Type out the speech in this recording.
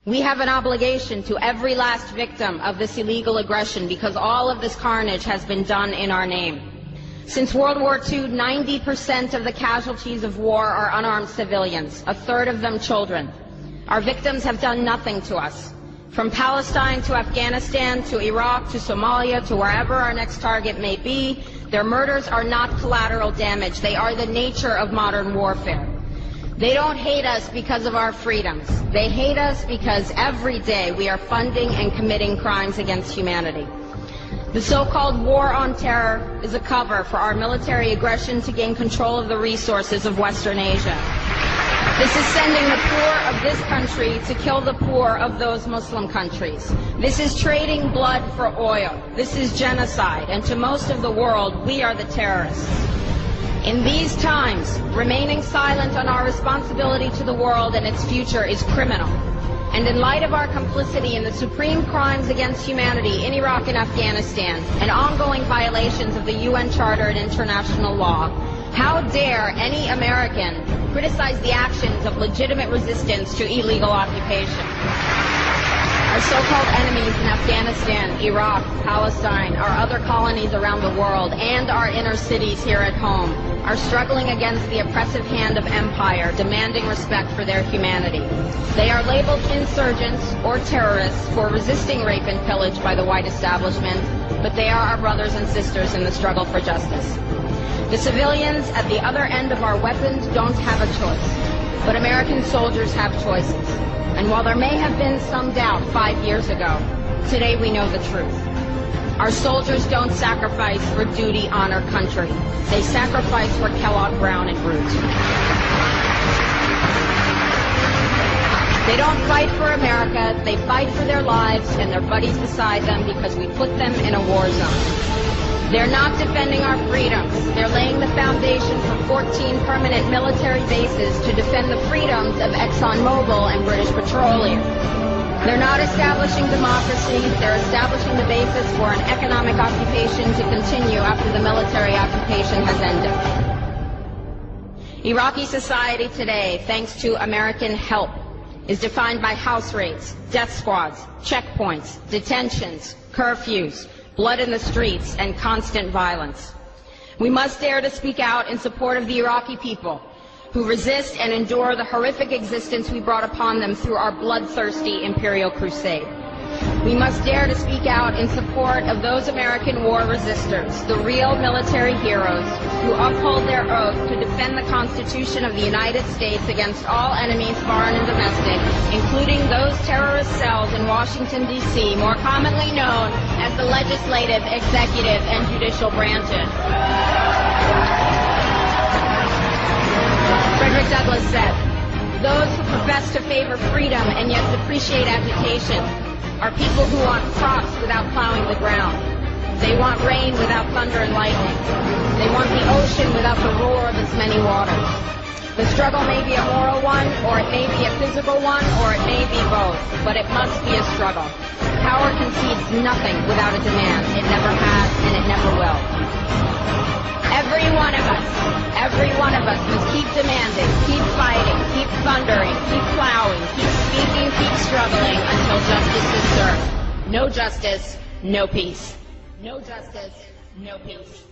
We have an obligation to every last victim of this illegal aggression because all of this carnage has been done in our name. Since World War II, 90% of the casualties of war are unarmed civilians, a third of them children. Our victims have done nothing to us. From Palestine to Afghanistan to Iraq to Somalia to wherever our next target may be, their murders are not collateral damage. They are the nature of modern warfare. They don't hate us because of our freedoms. They hate us because every day we are funding and committing crimes against humanity. The so-called war on terror is a cover for our military aggression to gain control of the resources of Western Asia. This is sending the poor of this country to kill the poor of those Muslim countries. This is trading blood for oil. This is genocide, and to most of the world, we are the terrorists. In these times, remaining silent on our responsibility to the world and its future is criminal. And in light of our complicity in the supreme crimes against humanity in Iraq and Afghanistan, and ongoing violations of the UN Charter and international law, how dare any American criticize the actions of legitimate resistance to illegal occupation? Our so-called enemies in Afghanistan, Iraq, Palestine, our other colonies around the world, and our inner cities here at home are struggling against the oppressive hand of empire, demanding respect for their humanity. They are labeled insurgents or terrorists for resisting rape and pillage by the white establishment, but they are our brothers and sisters in the struggle for justice. The civilians at the other end of our weapons don't have a choice, but American soldiers have choices. And while there may have been some doubt 5 years ago, today we know the truth. Our soldiers don't sacrifice for duty, honor, country. They sacrifice for Kellogg, Brown, and Root. They don't fight for America, they fight for their lives and their buddies beside them because we put them in a war zone. They're not defending our freedoms. They're laying the foundation for 14 permanent military bases to defend the freedoms of ExxonMobil and British Petroleum. They're not establishing democracy. They're establishing the basis for an economic occupation to continue after the military occupation has ended. Iraqi society today, thanks to American help, is defined by house raids, death squads, checkpoints, detentions, curfews, blood in the streets, and constant violence. We must dare to speak out in support of the Iraqi people who resist and endure the horrific existence we brought upon them through our bloodthirsty imperial crusade. We must dare to speak out in support of those American war resistors, the real military heroes who uphold their oath to defend the Constitution of the United States against all enemies, foreign and domestic, including those terrorist cells in Washington, D.C., more commonly known as the legislative, executive, and judicial branches. Frederick Douglass said, "Those who profess to favor freedom and yet depreciate agitation are people who want crops without plowing the ground. They want rain without thunder and lightning. They want the ocean without the roar of its many waters." The struggle may be a moral one, or it may be a physical one, or it may be both, but it must be a struggle. Power concedes nothing without a demand. It never has, and it never will. Every one of us must keep demanding, keep fighting, keep thundering, keep plowing, keep speaking, keep struggling until justice is served. No justice, no peace. No justice, no peace.